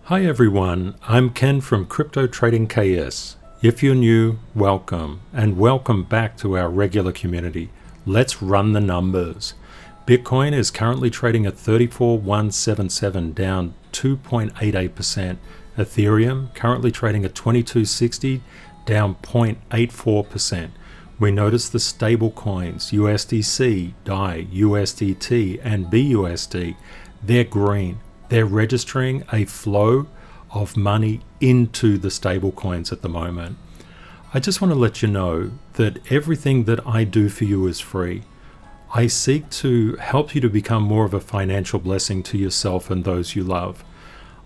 Hi everyone, I'm Ken from Crypto Trading KS. If you're new, welcome, and welcome back to our regular community. Let's run the numbers. Bitcoin is currently trading at 34,177, down 2.88%. Ethereum currently trading at 2260, down 0.84%. We notice the stable coins, USDC, DAI, USDT, and BUSD, they're green. They're registering a flow of money into the stable coins at the moment. I just want to let you know that everything that I do for you is free. I seek to help you to become more of a financial blessing to yourself and those you love.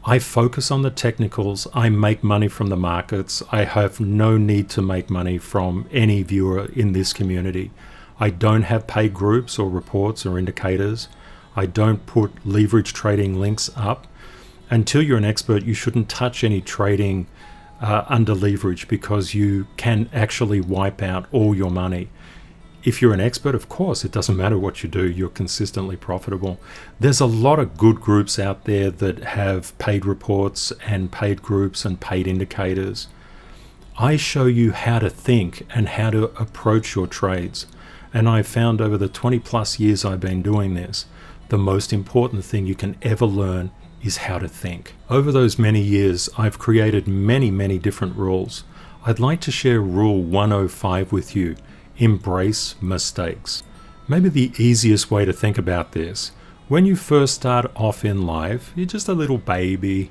I focus on the technicals. I make money from the markets. I have no need to make money from any viewer in this community. I don't have paid groups or reports or indicators. I don't put leverage trading links up. Until you're an expert, you shouldn't touch any trading under leverage because you can actually wipe out all your money. If you're an expert, of course, it doesn't matter what you do, you're consistently profitable. There's a lot of good groups out there that have paid reports and paid groups and paid indicators. I show you how to think and how to approach your trades. And I've found over the 20 plus years I've been doing this, the most important thing you can ever learn is how to think. Over those many years, I've created many different rules. I'd like to share Rule 105 with you. Embrace mistakes. Maybe the easiest way to think about this, when you first start off in life, you're just a little baby,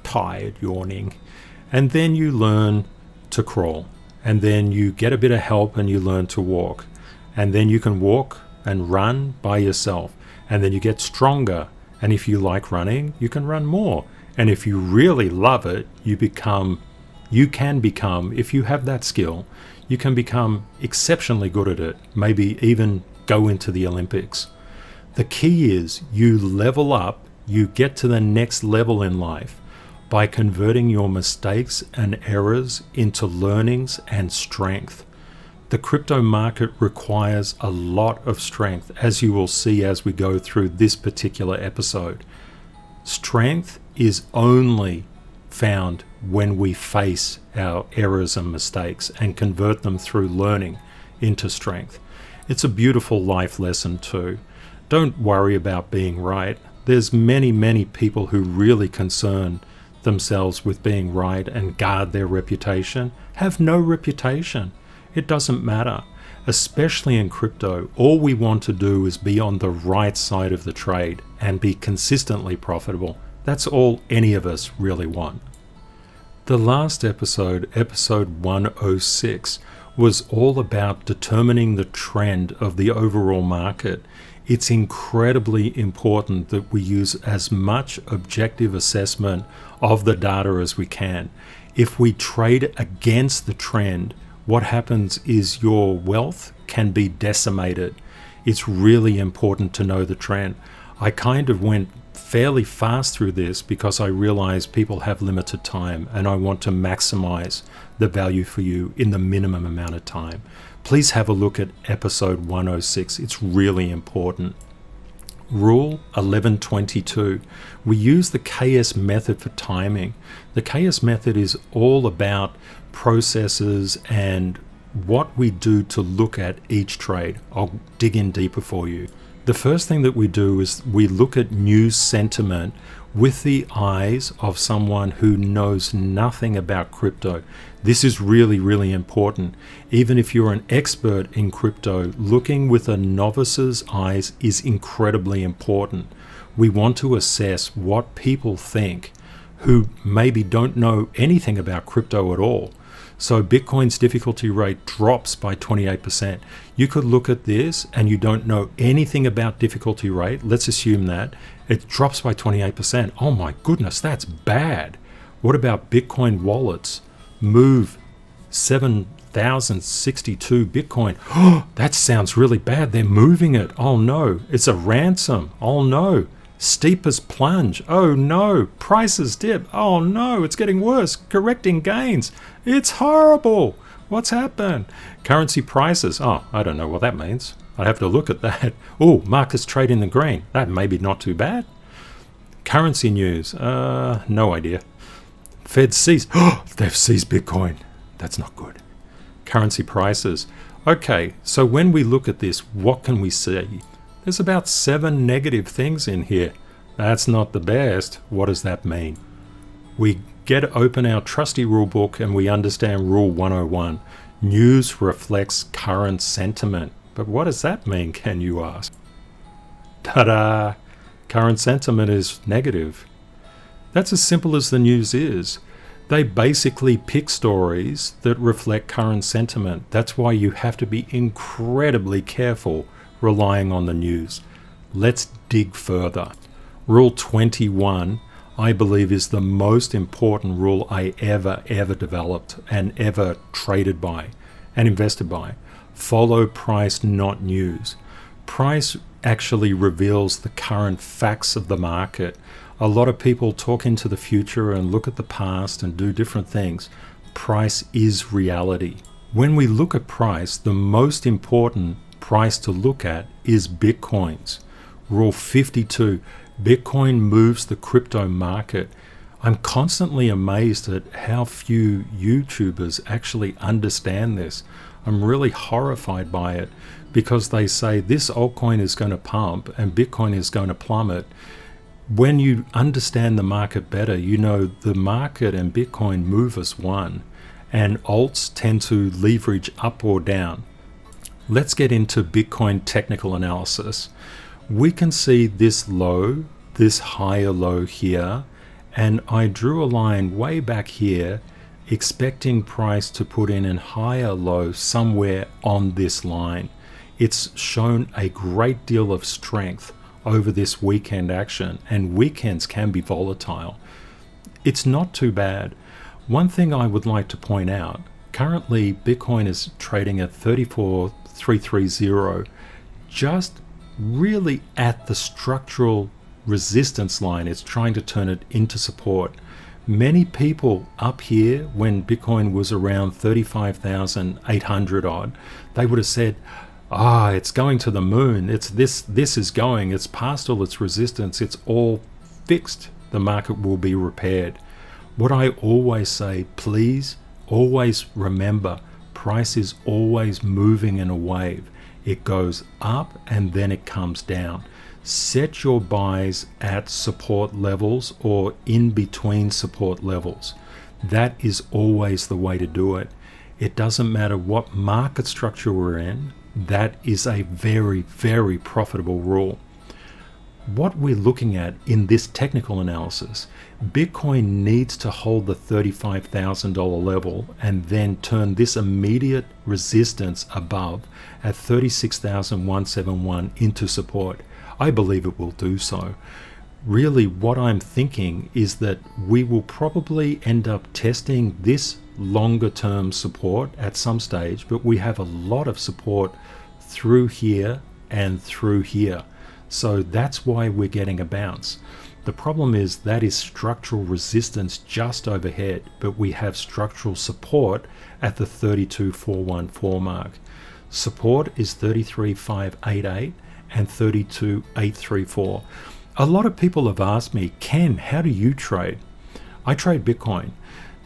tired, yawning, and then you learn to crawl, and then you get a bit of help and you learn to walk, and then you can walk and run by yourself. And then you get stronger, and if you like running, you can run more. And if you really love it, you can become, if you have that skill, you can become exceptionally good at it, maybe even go into the Olympics. The key is you level up, you get to the next level in life by converting your mistakes and errors into learnings and strength. The crypto market requires a lot of strength, as you will see as we go through this particular episode. Strength is only found when we face our errors and mistakes and convert them through learning into strength. It's a beautiful life lesson too. Don't worry about being right. There's many people who really concern themselves with being right and guard their reputation, have no reputation. It doesn't matter, especially in crypto. All we want to do is be on the right side of the trade and be consistently profitable. That's all any of us really want. The last episode, episode 106, was all about determining the trend of the overall market. It's incredibly important that we use as much objective assessment of the data as we can. If we trade against the trend, what happens is your wealth can be decimated. It's really important to know the trend. I kind of went fairly fast through this because I realized people have limited time and I want to maximize the value for you in the minimum amount of time. Please have a look at episode 106. It's really important. Rule 1122. We use the KS method for timing. The KS method is all about processes and what we do to look at each trade. I'll dig in deeper for you. The first thing that we do is we look at news sentiment with the eyes of someone who knows nothing about crypto. This is really important. Even if you're an expert in crypto, looking with a novice's eyes is incredibly important. We want to assess what people think who maybe don't know anything about crypto at all. So Bitcoin's difficulty rate drops by 28%. You could look at this and you don't know anything about difficulty rate. Let's assume that it drops by 28%. Oh my goodness, that's bad. What about Bitcoin wallets? Move 7,062 Bitcoin. Oh, that sounds really bad. They're moving it. Oh no, it's a ransom. Oh no. Steepest plunge. Oh no. Prices dip. Oh no, it's getting worse. Correcting gains. It's horrible. What's happened? Currency prices. Oh, I don't know what that means. I'd have to look at that. Oh, markets trade in the green. That may be not too bad. Currency news, no idea. Fed seized, they've seized Bitcoin. That's not good. Currency prices. Okay, so when we look at this, what can we see? There's about 7 negative things in here. That's not the best. What does that mean? We open our trusty rule book and we understand Rule 101. News reflects current sentiment. But what does that mean, can you ask? Ta-da! Current sentiment is negative. That's as simple as the news is. They basically pick stories that reflect current sentiment. That's why you have to be incredibly careful relying on the news. Let's dig further. Rule 21, I believe, is the most important rule I ever developed and ever traded by and invested by. Follow price, not news. Price actually reveals the current facts of the market. A lot of people talk into the future and look at the past and do different things. Price is reality. When we look at price, the most important price to look at is Bitcoins. Rule 52, Bitcoin moves the crypto market. I'm constantly amazed at how few YouTubers actually understand this. I'm really horrified by it because they say this altcoin is going to pump and Bitcoin is going to plummet. When you understand the market better, you know the market and Bitcoin move as one, and alts tend to leverage up or down. Let's get into Bitcoin technical analysis. We can see this low, this higher low here, and I drew a line way back here expecting price to put in a higher low somewhere on this line. It's shown a great deal of strength over this weekend action, and weekends can be volatile. It's not too bad. One thing I would like to point out, currently Bitcoin is trading at 34,330, just really at the structural resistance line. It's trying to turn it into support. Many people up here, when Bitcoin was around 35,800 odd, they would have said, it's going to the moon. This is going. It's past all its resistance. It's all fixed. The market will be repaired. What I always say, please always remember, price is always moving in a wave. It goes up and then it comes down. Set your buys at support levels or in between support levels. That is always the way to do it. It doesn't matter what market structure we're in. That is a very profitable rule. What we're looking at in this technical analysis, Bitcoin needs to hold the $35,000 level and then turn this immediate resistance above at 36,171 into support. I believe it will do so. Really, what I'm thinking is that we will probably end up testing this longer term support at some stage, but we have a lot of support through here and through here. So that's why we're getting a bounce. The problem is that is structural resistance just overhead, but we have structural support at the 32,414 mark. Support is 33,588 and 32,834. A lot of people have asked me, Ken, how do you trade? I trade Bitcoin.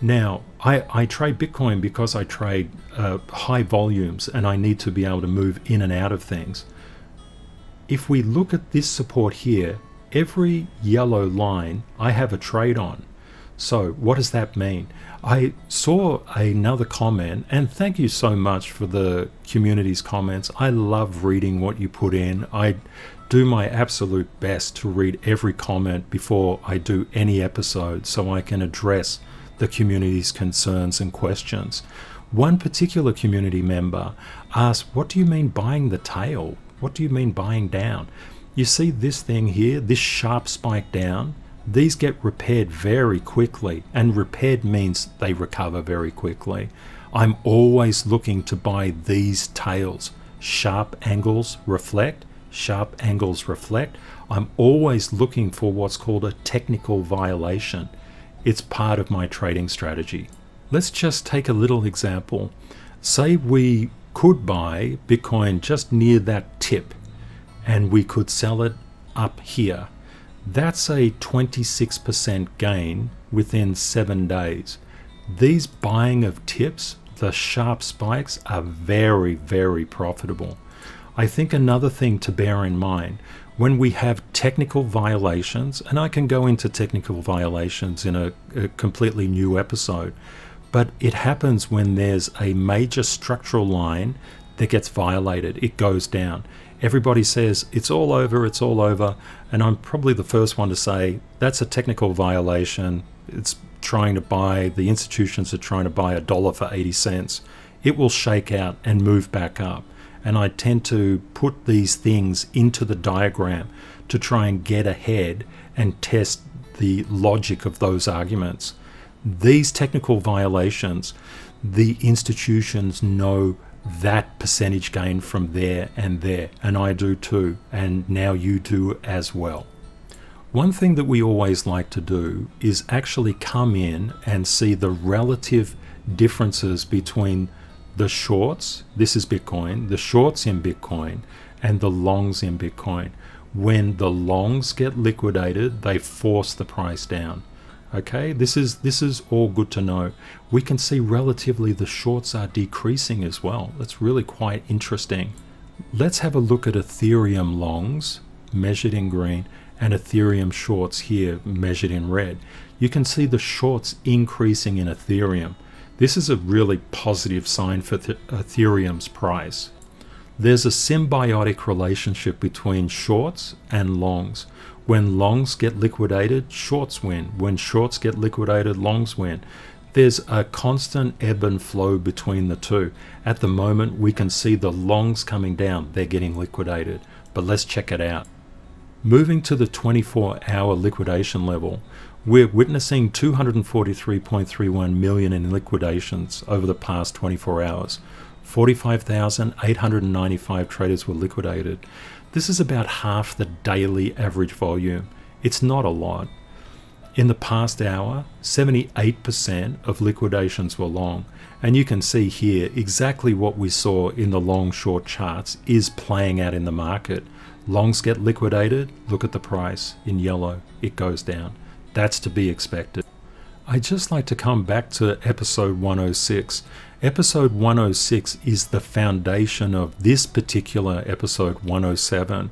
Now, I trade Bitcoin because I trade high volumes and I need to be able to move in and out of things. If we look at this support here, every yellow line I have a trade on. So what does that mean? I saw another comment, and thank you so much for the community's comments. I love reading what you put in. I do my absolute best to read every comment before I do any episode so I can address the community's concerns and questions. One particular community member asked, what do you mean buying the tail? What do you mean buying down? You see this thing here, this sharp spike down? These get repaired very quickly, and repaired means they recover very quickly. I'm always looking to buy these tails. Sharp angles reflect, sharp angles reflect. I'm always looking for what's called a technical violation. It's part of my trading strategy. Let's just take a little example. Say we could buy Bitcoin just near that tip and we could sell it up here. That's a 26% gain within 7 days. These buying of tips, the sharp spikes, are very, very profitable. I think another thing to bear in mind, when we have technical violations, and I can go into technical violations in a completely new episode, but it happens when there's a major structural line that gets violated. It goes down. Everybody says it's all over, and I'm probably the first one to say that's a technical violation. It's trying to buy, the institutions are trying to buy $1 for 80 cents. It will shake out and move back up. And I tend to put these things into the diagram to try and get ahead and test the logic of those arguments. These technical violations, the institutions know that percentage gain from there, and I do too, and now you do as well. One thing that we always like to do is actually come in and see the relative differences between the shorts, this is Bitcoin, the shorts in Bitcoin, and the longs in Bitcoin. When the longs get liquidated, they force the price down. Okay, this is all good to know. We can see relatively the shorts are decreasing as well. That's really quite interesting. Let's have a look at Ethereum longs measured in green and Ethereum shorts here measured in red. You can see the shorts increasing in Ethereum. This is a really positive sign for Ethereum's price. There's a symbiotic relationship between shorts and longs. When longs get liquidated, shorts win. When shorts get liquidated, longs win. There's a constant ebb and flow between the two. At the moment, we can see the longs coming down. They're getting liquidated. But let's check it out. Moving to the 24-hour liquidation level, we're witnessing 243.31 million in liquidations over the past 24 hours. 45,895 traders were liquidated. This is about half the daily average volume. It's not a lot. In the past hour, 78% of liquidations were long. And you can see here exactly what we saw in the long-short charts is playing out in the market. Longs get liquidated, look at the price in yellow, it goes down. That's to be expected. I'd just like to come back to episode 106. Episode 106 is the foundation of this particular episode 107.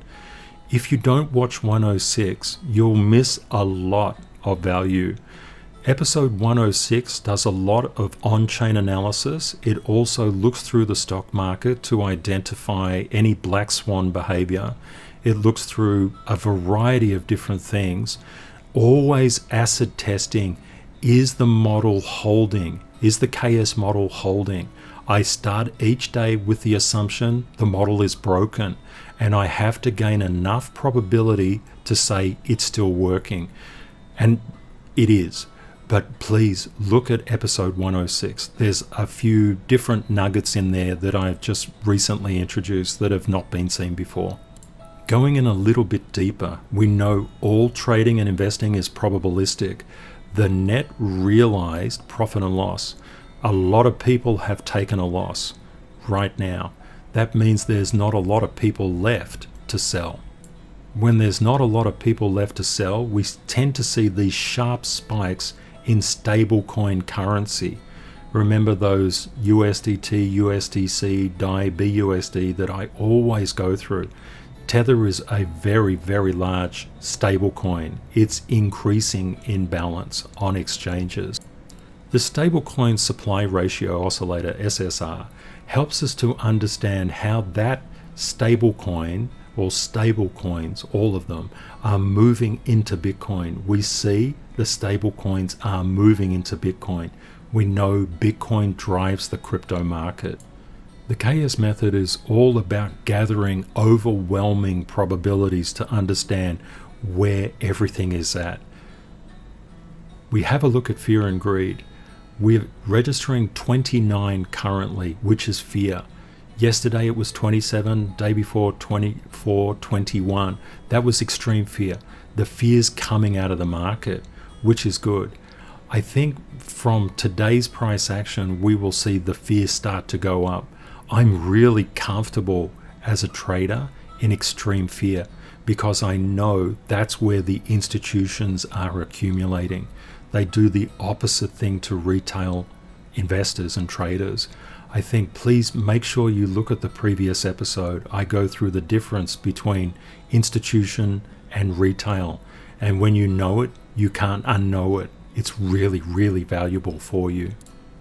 If you don't watch 106, you'll miss a lot of value. Episode 106 does a lot of on-chain analysis. It also looks through the stock market to identify any black swan behavior. It looks through a variety of different things. Always acid testing. Is the model holding? Is the KS model holding? I start each day with the assumption the model is broken, and I have to gain enough probability to say it's still working. And it is. But please look at episode 106. There's a few different nuggets in there that I've just recently introduced that have not been seen before. Going in a little bit deeper, we know all trading and investing is probabilistic. The net realized profit and loss. A lot of people have taken a loss right now. That means there's not a lot of people left to sell. When there's not a lot of people left to sell, we tend to see these sharp spikes in stablecoin currency. Remember those USDT, USDC, DAI, BUSD that I always go through. Tether is a very, very large stablecoin. It's increasing in balance on exchanges. The Stablecoin Supply Ratio Oscillator, SSR, helps us to understand how that stablecoin or stablecoins, all of them, are moving into Bitcoin. We see the stablecoins are moving into Bitcoin. We know Bitcoin drives the crypto market. The KS method is all about gathering overwhelming probabilities to understand where everything is at. We have a look at fear and greed. We're registering 29 currently, which is fear. Yesterday it was 27, day before 24, 21. That was extreme fear. The fear's coming out of the market, which is good. I think from today's price action, we will see the fear start to go up. I'm really comfortable as a trader in extreme fear because I know that's where the institutions are accumulating. They do the opposite thing to retail investors and traders. I think please make sure you look at the previous episode. I go through the difference between institution and retail. And when you know it, you can't unknow it. It's really, really valuable for you.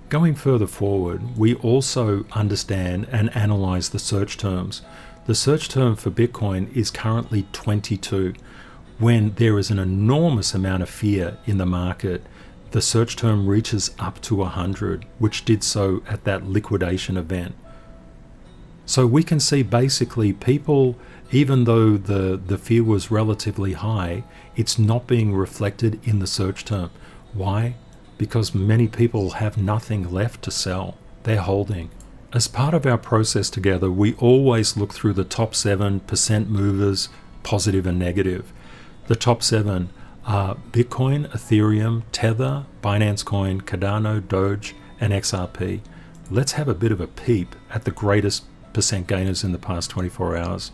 Going further forward, we also understand and analyze the search terms. The search term for Bitcoin is currently 22. When there is an enormous amount of fear in the market, the search term reaches up to 100, which did so at that liquidation event. So we can see basically people, even though the fear was relatively high, it's not being reflected in the search term. Why? Because many people have nothing left to sell. They're holding. As part of our process together, we always look through the top 7% movers, positive and negative. The top 7 are Bitcoin, Ethereum, Tether, Binance Coin, Cardano, DOGE, and XRP. Let's have a bit of a peep at the greatest percent gainers in the past 24 hours.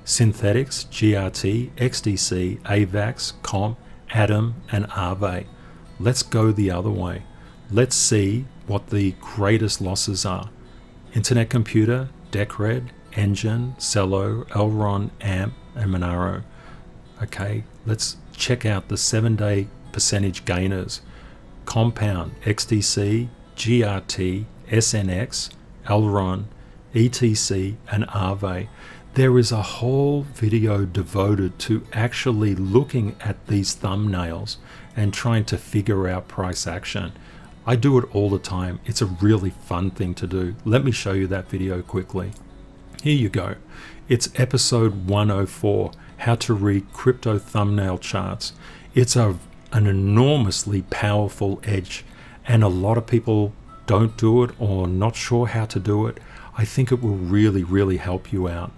Synthetics, GRT, XDC, AVAX, Comp, Atom, and Aave. Let's go the other way. Let's see what the greatest losses are. Internet Computer, Decred, Engine, Cello, Elron, AMP, and Monero. Okay, let's check out the 7-day percentage gainers. Compound, XDC, GRT, SNX, Elron, ETC, and Aave. There is a whole video devoted to actually looking at these thumbnails and trying to figure out price action. I do it all the time. It's a really fun thing to do. Let me show you that video quickly. Here you go. It's episode 104, how to read crypto thumbnail charts. It's an enormously powerful edge, and a lot of people don't do it or not sure how to do it. I think it will really, really help you out.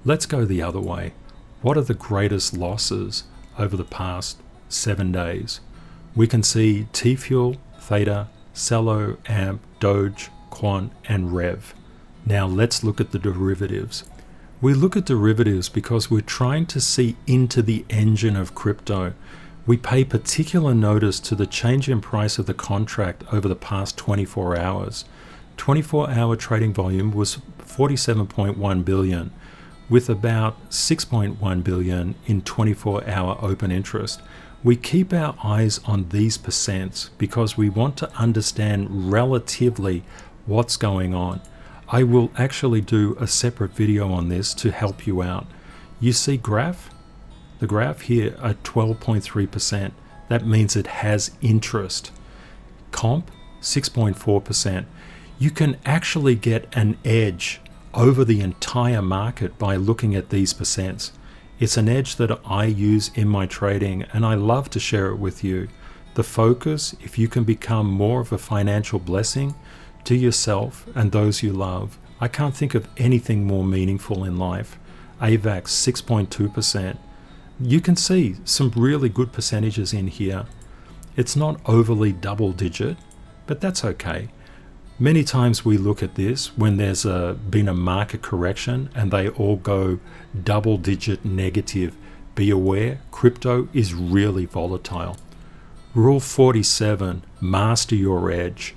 Let's go the other way. What are the greatest losses over the past 7 days? We can see T-Fuel, Theta, Cello, AMP, Doge, Quant, and Rev. Now let's look at the derivatives. We look at derivatives because we're trying to see into the engine of crypto. We pay particular notice to the change in price of the contract over the past 24 hours. 24-hour trading volume was 47.1 billion, with about 6.1 billion in 24-hour open interest. We keep our eyes on these percents because we want to understand relatively what's going on. I will actually do a separate video on this to help you out. You see graph? The graph here at 12.3%. That means it has interest. Comp, 6.4%. You can actually get an edge over the entire market by looking at these percents. It's an edge that I use in my trading, and I love to share it with you. The focus, if you can become more of a financial blessing to yourself and those you love, I can't think of anything more meaningful in life. AVAX, 6.2%. You can see some really good percentages in here. It's not overly double digit, but that's okay. Many times we look at this when there's been a market correction and they all go double digit negative. Be aware, crypto is really volatile. Rule 47, master your edge.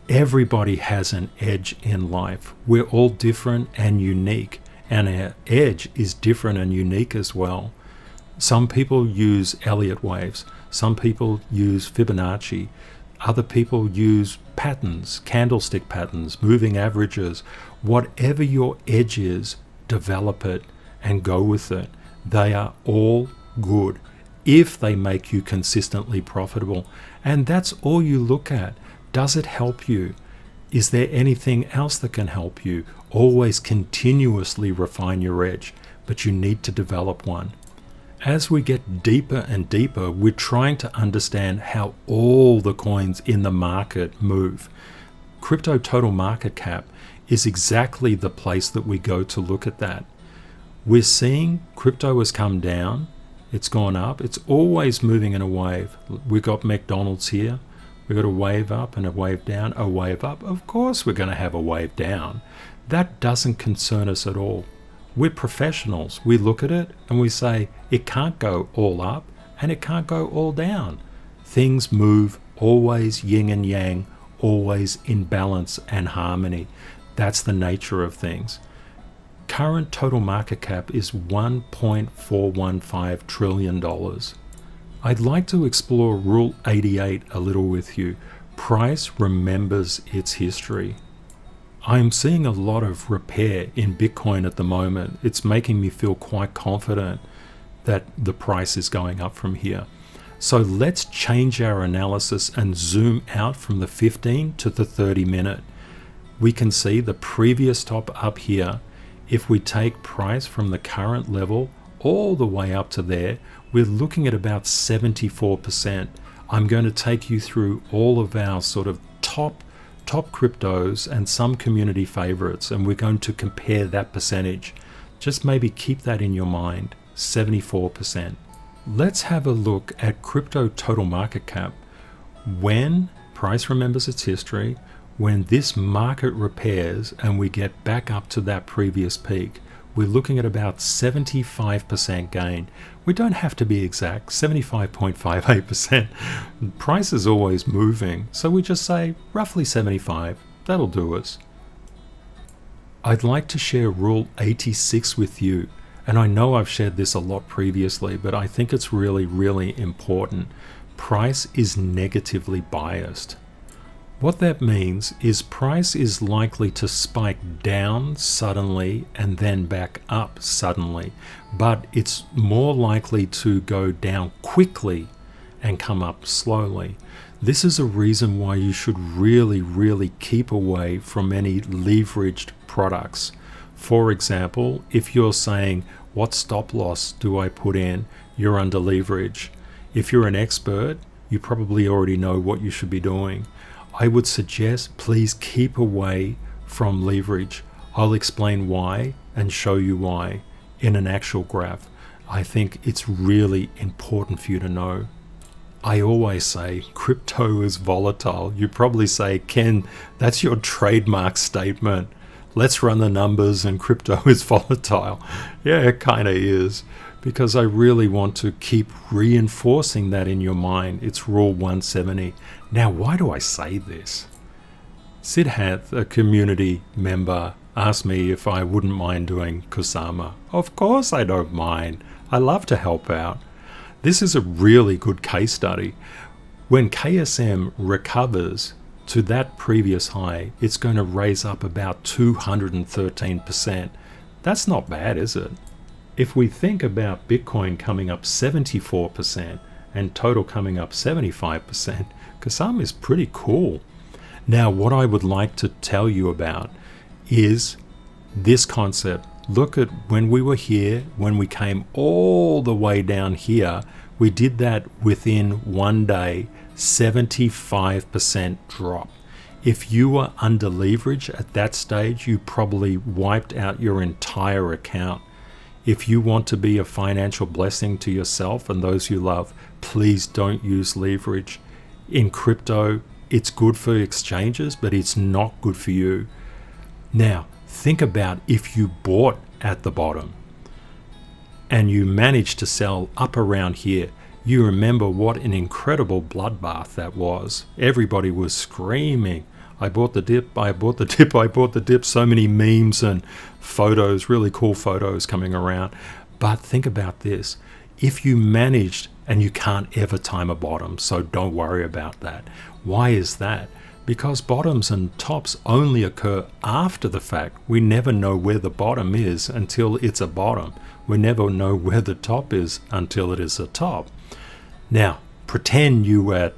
Everybody has an edge in life. We're all different and unique, and our edge is different and unique as well. Some people use Elliott waves. Some people use Fibonacci. Other people use patterns, candlestick patterns, moving averages. Whatever your edge is, develop it and go with it. They are all good if they make you consistently profitable. And that's all you look at. Does it help you? Is there anything else that can help you? Always continuously refine your edge, but you need to develop one. As we get deeper and deeper, we're trying to understand how all the coins in the market move. Crypto total market cap is exactly the place that we go to look at that. We're seeing crypto has come down, it's gone up, it's always moving in a wave. We've got McDonald's here, we've got a wave up and a wave down, a wave up. Of course we're going to have a wave down. That doesn't concern us at all. We're professionals. We look at it and we say it can't go all up and it can't go all down. Things move, always yin and yang, always in balance and harmony. That's the nature of things. Current total market cap is $1.415 trillion. I'd like to explore Rule 88 a little with you. Price remembers its history. I'm seeing a lot of repair in Bitcoin at the moment. It's making me feel quite confident that the price is going up from here. So let's change our analysis and zoom out from the 15 to the 30 minute. We can see the previous top up here. If we take price from the current level all the way up to there, we're looking at about 74%. I'm going to take you through all of our sort of top cryptos and some community favorites, and we're going to compare that percentage. Just maybe keep that in your mind, 74%. Let's have a look at crypto total market cap. When price remembers its history, when this market repairs and we get back up to that previous peak, we're looking at about 75% gain. We don't have to be exact, 75.58%. Price is always moving, so we just say roughly 75. That'll do us. I'd like to share Rule 86 with you, and I know I've shared this a lot previously, but I think it's really, really important. Price is negatively biased. What that means is price is likely to spike down suddenly and then back up suddenly, but it's more likely to go down quickly and come up slowly. This is a reason why you should really, really keep away from any leveraged products. For example, if you're saying, what stop loss do I put in? You're under leverage. If you're an expert, you probably already know what you should be doing. I would suggest please keep away from leverage. I'll explain why and show you why in an actual graph. I think it's really important for you to know. I always say crypto is volatile. You probably say, Ken, that's your trademark statement. Let's run the numbers and crypto is volatile. Yeah, it kind of is, because I really want to keep reinforcing that in your mind. It's Rule 170. Now, why do I say this? Sidhath, a community member, asked me if I wouldn't mind doing Kusama. Of course I don't mind. I love to help out. This is a really good case study. When KSM recovers to that previous high, it's going to raise up about 213%. That's not bad, is it? If we think about Bitcoin coming up 74% and total coming up 75%, Kusama is pretty cool. Now, what I would like to tell you about is this concept. Look at when we were here, when we came all the way down here, we did that within 1 day, 75% drop. If you were under leverage at that stage, you probably wiped out your entire account. If you want to be a financial blessing to yourself and those you love, please don't use leverage. In crypto, it's good for exchanges, but it's not good for you. Now, think about if you bought at the bottom and you managed to sell up around here. You remember what an incredible bloodbath that was. Everybody was screaming, I bought the dip, I bought the dip, I bought the dip. So many memes and photos, really cool photos coming around. But think about this. If you managed, and you can't ever time a bottom, so don't worry about that. Why is that? Because bottoms and tops only occur after the fact. We never know where the bottom is until it's a bottom. We never know where the top is until it is a top. Now, pretend you had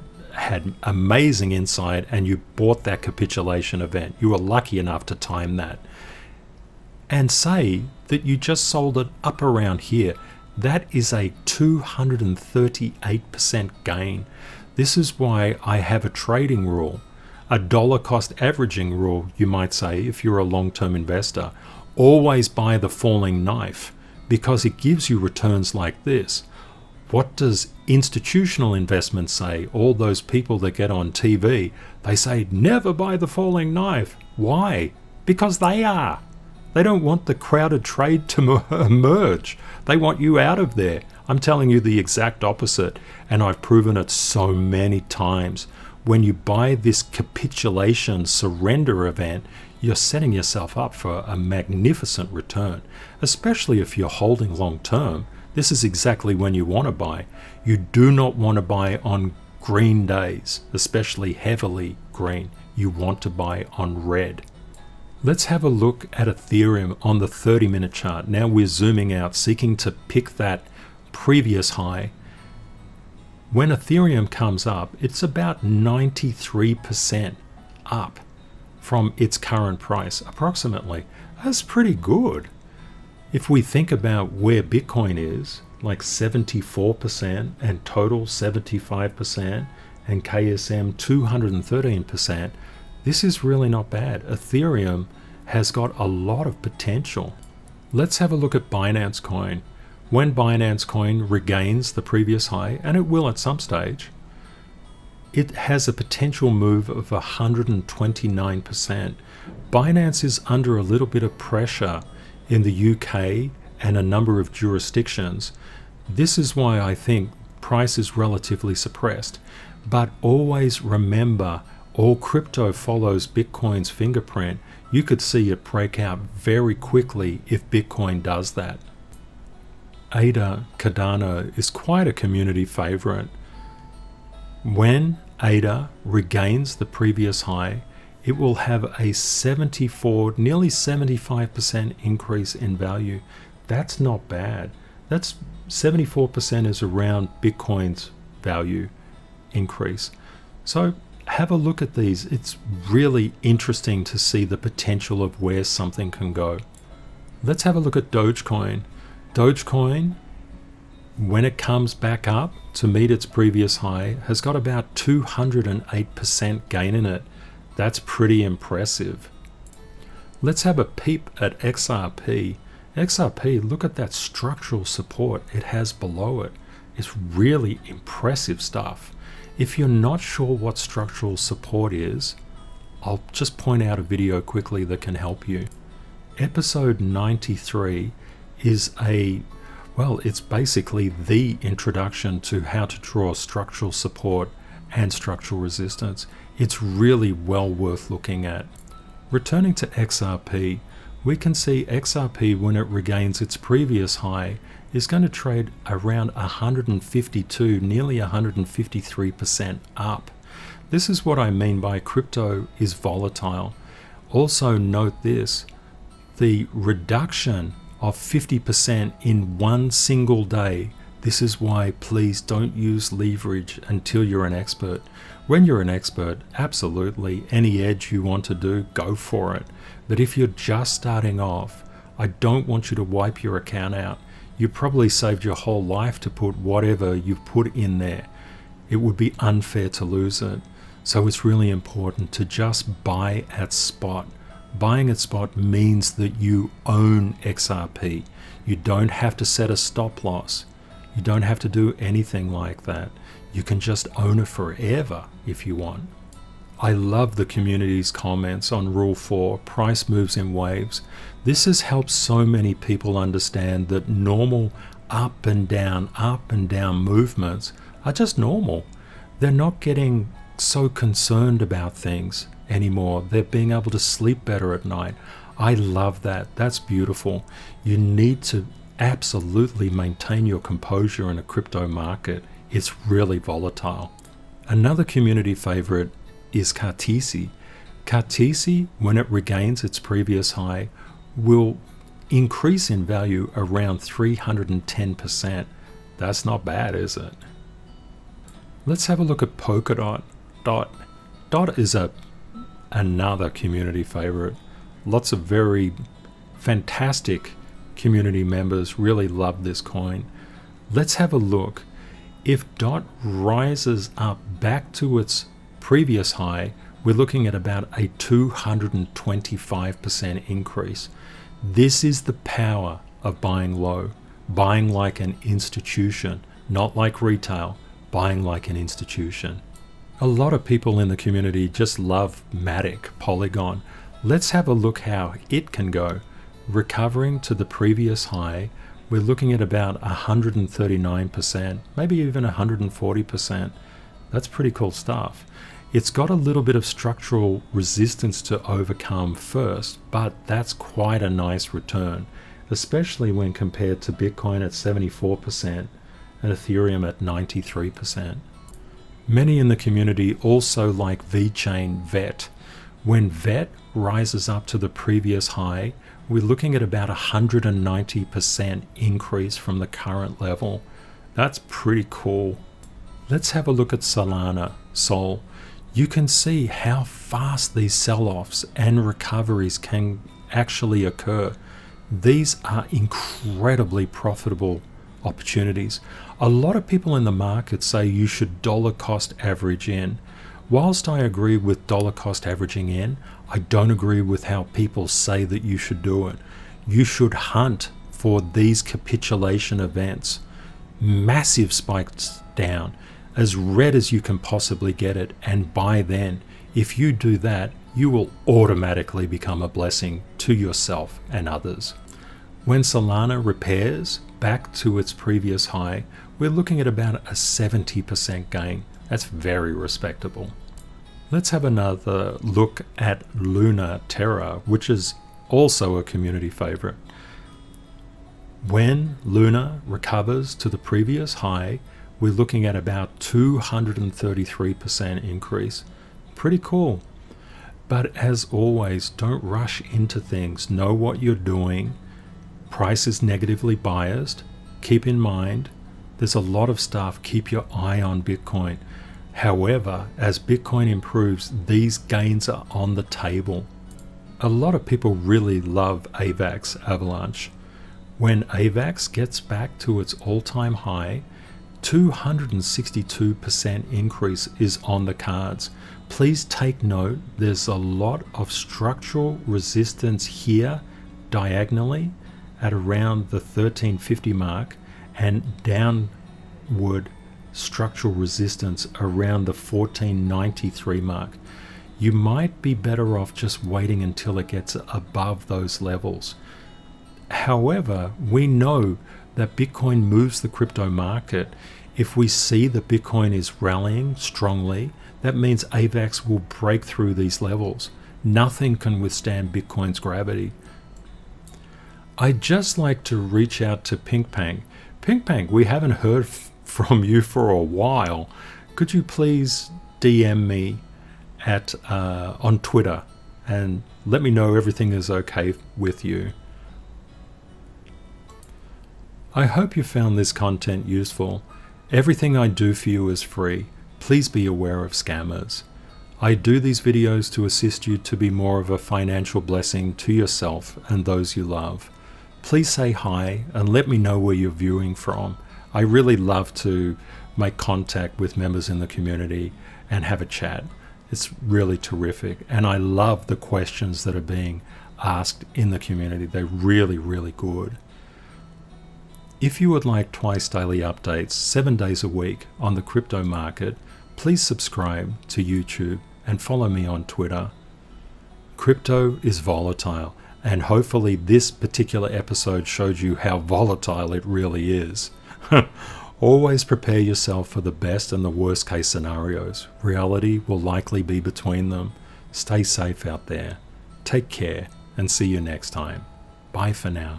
amazing insight and you bought that capitulation event. You were lucky enough to time that. And say that you just sold it up around here. That is a 238% gain. This is why I have a trading rule, a dollar cost averaging rule, you might say, if you're a long-term investor. Always buy the falling knife because it gives you returns like this. What does institutional investment say? All those people that get on TV, they say, never buy the falling knife. Why? Because they are. They don't want the crowded trade to emerge. They want you out of there. I'm telling you the exact opposite, and I've proven it so many times. When you buy this capitulation surrender event, you're setting yourself up for a magnificent return, especially if you're holding long term. This is exactly when you want to buy. You do not want to buy on green days, especially heavily green. You want to buy on red. Let's have a look at Ethereum on the 30-minute chart. Now we're zooming out, seeking to pick that previous high. When Ethereum comes up, it's about 93% up from its current price, approximately. That's pretty good. If we think about where Bitcoin is, like 74% and total 75% and KSM 213%, this is really not bad. Ethereum has got a lot of potential. Let's have a look at Binance Coin. When Binance Coin regains the previous high, and it will at some stage, it has a potential move of 129%. Binance is under a little bit of pressure in the UK and a number of jurisdictions. This is why I think price is relatively suppressed. But always remember, all crypto follows Bitcoin's fingerprint. You could see it break out very quickly if Bitcoin does that. ADA Cardano is quite a community favorite. When ADA regains the previous high, it will have a 74, nearly 75% increase in value. That's not bad. That's 74% is around Bitcoin's value increase. So have a look at these. It's really interesting to see the potential of where something can go. Let's have a look at Dogecoin. Dogecoin, when it comes back up to meet its previous high, has got about 208% gain in it. That's pretty impressive. Let's have a peep at XRP. XRP, look at that structural support it has below it. It's really impressive stuff. If you're not sure what structural support is, I'll just point out a video quickly that can help you. Episode 93 is it's basically the introduction to how to draw structural support and structural resistance. It's really well worth looking at. Returning to XRP, we can see XRP, when it regains its previous high, is going to trade around 152, nearly 153% up. This is what I mean by crypto is volatile. Also note this, the reduction of 50% in one single day. This is why please don't use leverage until you're an expert. When you're an expert, absolutely, any edge you want to do, go for it. But if you're just starting off, I don't want you to wipe your account out. You probably saved your whole life to put whatever you've put in there. It would be unfair to lose it. So it's really important to just buy at spot. Buying at spot means that you own XRP. You don't have to set a stop loss. You don't have to do anything like that. You can just own it forever if you want. I love the community's comments on Rule 4, price moves in waves. This has helped so many people understand that normal up and down movements are just normal. They're not getting so concerned about things anymore. They're being able to sleep better at night. I love that. That's beautiful. You need to absolutely maintain your composure in a crypto market. It's really volatile. Another community favorite is KTC. KTC, when it regains its previous high, will increase in value around 310%. That's not bad, is it? Let's have a look at Polkadot. Dot is another community favorite. Lots of very fantastic community members really love this coin. Let's have a look. If DOT rises up back to its previous high, we're looking at about a 225% increase. This is the power of buying low, buying like an institution, not like retail, buying like an institution. A lot of people in the community just love MATIC, Polygon. Let's have a look how it can go. recovering to the previous high, we're looking at about 139%, maybe even 140%. That's pretty cool stuff. It's got a little bit of structural resistance to overcome first, but that's quite a nice return, especially when compared to Bitcoin at 74% and Ethereum at 93%. Many in the community also like VeChain VET. When VET rises up to the previous high, we're looking at about 190% increase from the current level. That's pretty cool. Let's have a look at Solana, Sol. You can see how fast these sell-offs and recoveries can actually occur. These are incredibly profitable opportunities. A lot of people in the market say you should dollar cost average in. Whilst I agree with dollar cost averaging in, I don't agree with how people say that you should do it. You should hunt for these capitulation events, massive spikes down, as red as you can possibly get it, and by then, if you do that, you will automatically become a blessing to yourself and others. When Solana repairs back to its previous high, we're looking at about a 70% gain. That's very respectable. Let's have another look at Luna Terra, which is also a community favorite. When Luna recovers to the previous high, we're looking at about 233% increase. Pretty cool. But as always, don't rush into things. Know what you're doing. Price is negatively biased. Keep in mind, there's a lot of stuff. Keep your eye on Bitcoin. However, as Bitcoin improves, these gains are on the table. A lot of people really love AVAX Avalanche. When AVAX gets back to its all-time high, 262% increase is on the cards. Please take note, there's a lot of structural resistance here diagonally at around the 1350 mark, and downward structural resistance around the 1493 mark. You might be better off just waiting until it gets above those levels. However, we know that Bitcoin moves the crypto market. If we see that Bitcoin is rallying strongly, that means AVAX will break through these levels. Nothing can withstand Bitcoin's gravity. I'd just like to reach out to Pinkpang. Pinkpang, we haven't heard from you for a while. Could you please DM me at on Twitter and let me know everything is okay with you. I hope you found this content useful. Everything I do for you is free. Please be aware of scammers. I do these videos to assist you to be more of a financial blessing to yourself and those you love. Please say hi and let me know where you're viewing from. I really love to make contact with members in the community and have a chat. It's really terrific, and I love the questions that are being asked in the community. They're really, really good. If you would like twice daily updates, 7 days a week on the crypto market, please subscribe to YouTube and follow me on Twitter. Crypto is volatile, and hopefully this particular episode showed you how volatile it really is. Always prepare yourself for the best and the worst case scenarios. Reality will likely be between them. Stay safe out there. Take care and see you next time. Bye for now.